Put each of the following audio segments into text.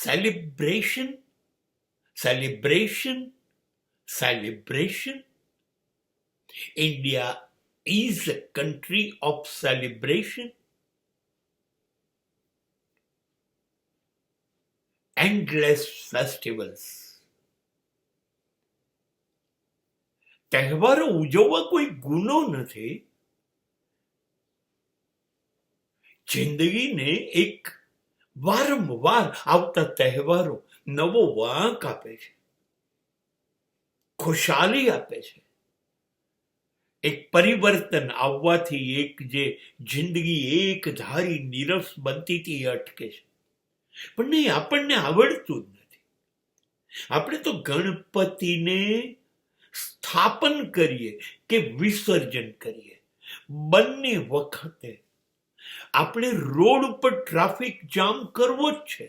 celebration, celebration, celebration. India is a country of celebration. Endless festivals. તહેવારો ઉજવવા કોઈ ગુનો નથી. જિંદગીને એક વારંવાર આવતા તહેવારો નવો વાંક આપે છે, ખુશાલી આપે છે. એક પરિવર્તન આવવાથી એક જે જિંદગી એક ધારી નીરસ બનતી હતી એ અટકે છે. પણ નહીં, આપણને આવડતું જ નથી. આપણે તો ગણપતિને સ્થાપન કરીએ કે વિસર્જન કરીએ, બંને વખતે આપણે રોડ ઉપર ટ્રાફિક જામ કરવો જ છે.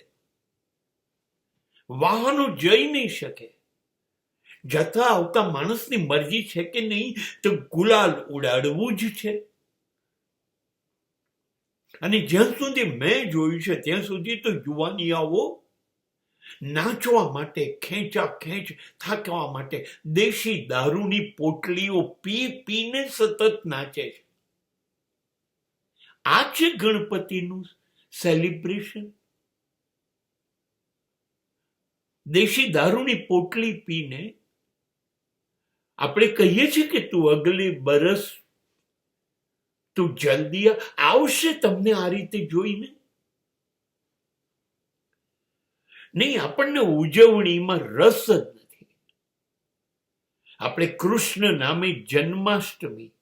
વાહનો જઈ નહીં શકે. જતા આવતા માણસની મરજી છે કે નહીં તો ગુલાલ ઉડાડવું જ છે. અને જ્યાં સુધી મેં જોયું છે ત્યાં સુધી તો યુવાનિયાઓ નાચવા માટે, ખેંચા ખેંચ થાકવા માટે દેશી દારૂની પોટલીઓ પી પીને સતત નાચે છે. આ છે ગણપતિનું સેલિબ્રેશન. દેશી દારૂની પોટલી પીને આપણે કહીએ છીએ કે તું અગલે બરસ તું જલ્દી આવશે તમને આ રીતે જોઈને. નહીં, આપણને ઉજવણીમાં રસ જ નથી. આપણે કૃષ્ણ નામે જન્માષ્ટમી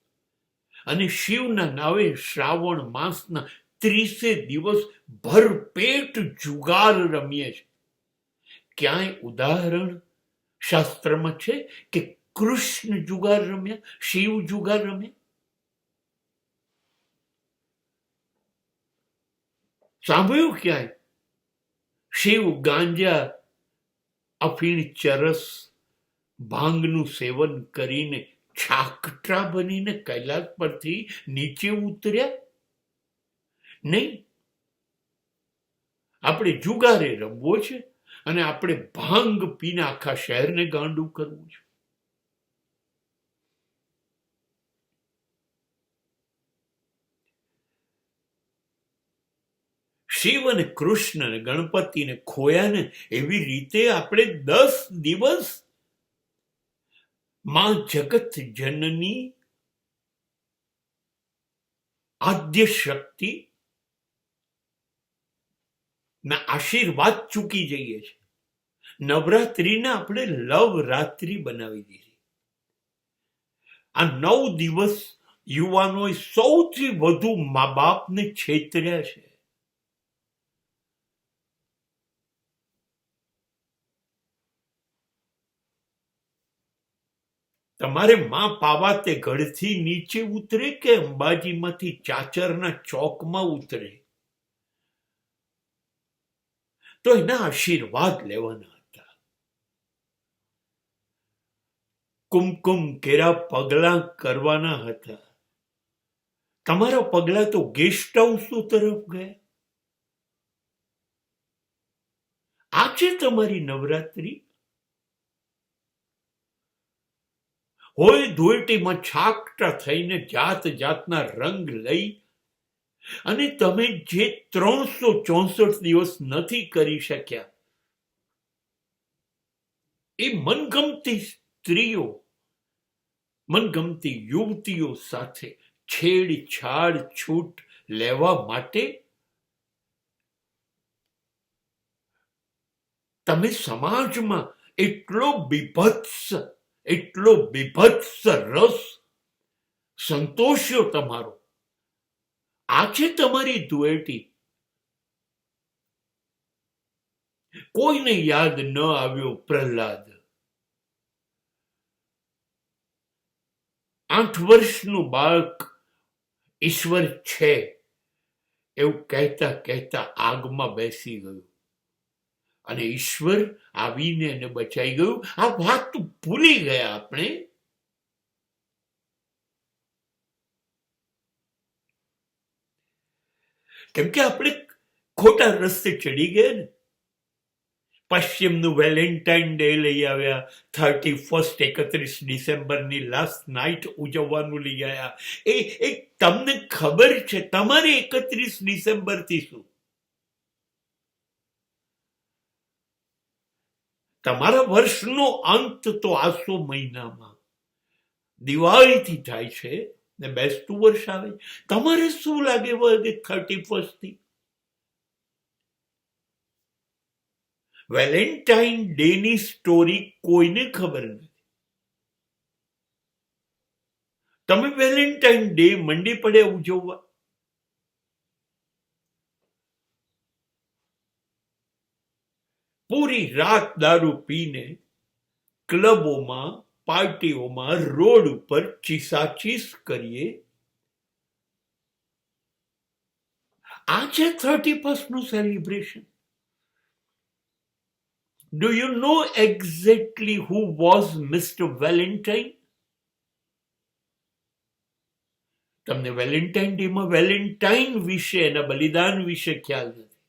અને શિવના નામે શ્રાવણ માસના 30 દિવસ ભરપેટ જુગાર રમીએ છીએ. ક્યાંય ઉદાહરણ શાસ્ત્રમાં છે કે કૃષ્ણ જુગાર રમ્યા, શિવ જુગાર રમ્યા? સાંભળ્યું ક્યાંય? શિવ ગાંજા, અફીણ, ચરસ, ભાંગનું સેવન કરીને છાકટા બનીને કૈલાસ પરથી નીચે ઉતર્યા? નહીં. આપણે જુગારે રમવો છે અને આપણે ભાંગ પીને આખા શહેરને ગાંડું કરવું છે. શિવ અને કૃષ્ણ અને ગણપતિને ખોયાને એવી રીતે આપણે 10 દિવસ માં જગત જનની આદ્ય શક્તિ ના આશીર્વાદ ચૂકી જઈએ છીએ. નવરાત્રિને આપણે લવ રાત્રિ બનાવી દીધી. આ 9 દિવસ યુવાનોએ સૌથી વધુ મા બાપને છેતર્યા છે. તમારે માં પાવાતે ગઢથી નીચે ઉતરે કે અંબાજીમાંથી ચાચરના ચોકમાં ઉતરે, તો એના આશીર્વાદ લેવાના હતા. કુમકુમ કેરા પગલા કરવાના હતા. તમારા પગલા તો ગેસ્ટ હાઉસો તરફ ગયા. આ છે તમારી નવરાત્રી. હોય ધોઈટીમાં છાકટા થઈને જાત જાતના રંગ લઈ અને તમે જે 364 દિવસ નથી કરી શક્યા એ મનગમતી સ્ત્રીઓ, મનગમતી યુવતીઓ સાથે છેડછાડ છૂટ લેવા માટે તમે સમાજમાં એટલો બીભત્સ રસ સંતોષ્યો તમારો. આ છે તમારી ધુએટી. કોઈને યાદ ન આવ્યો પ્રહલાદ. 8 વર્ષનું બાળક ઈશ્વર છે એવું કહેતા કહેતા આગમાં બેસી ગયું અને ઈશ્વર આવીને એને બચાઈ ગયું. આ વાત ભૂલી ગયા આપણે. કેમ કે આપણે ખોટા રસ્તે ચડી ગયા ને. પશ્ચિમનું વેલેન્ટાઇન ડે લઈ આવ્યા, 31 31 ડિસેમ્બરની લાસ્ટ નાઇટ ઉજવવાનું લઈ આવ્યા. એ તમને ખબર છે તમારે 31 ડિસેમ્બરથી શું? તમારા વર્ષનો અંત તો આસો મહિનામાં દિવાળીથી થાય છે ને બેસતું વર્ષ આવે. તમારે શું લાગે 31 વેલેન્ટાઇન ડે ની સ્ટોરી કોઈને ખબર નથી. તમે વેલેન્ટાઇન ડે મંડી પડે ઉજવવા. પૂરી રાત દારૂ પીને ક્લબોમાં, પાર્ટીઓમાં, રોડ ઉપર ચીસાચીસ કરીએ. આ છે 31 નું celebration. Do you know exactly who was Mr. Valentine? તમને વેલેન્ટાઇન ડે માં વેલેન્ટાઇન વિશે, એના બલિદાન વિશે ખ્યાલ નથી.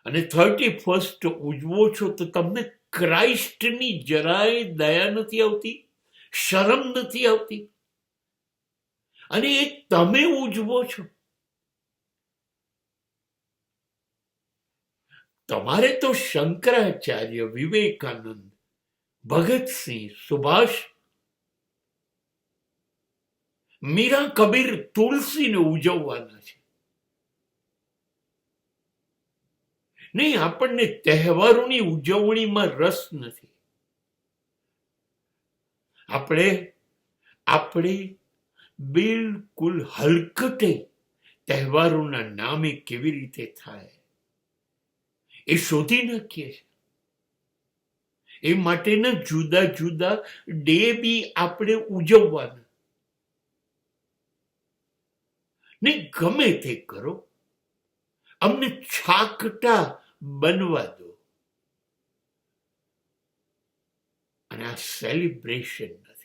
અને 31 ઉજવો છો તો તમને ક્રાઇસ્ટની જરાય દયા નથી આવતી, શરમ નથી આવતી, અને એ તમે ઉજવો છો. તમારે તો શંકરાચાર્ય, વિવેકાનંદ, ભગતસિંહ, સુભાષ, મીરા, કબીર, તુલસીને ઉજવવાના છે. નહીં, આપણને તહેવારોની ઉજવણીમાં રસ નથી. આપણે બિલકુલ હલકટે તહેવારોના નામે કેવી રીતે થાય એ શોધી નાખીએ છીએ. એ માટેના જુદા જુદા ડે બી આપણે ઉજવવાના. ને ગમે તે કરો, અમને છાકટા બનવા દો. અને આ સેલિબ્રેશન નથી.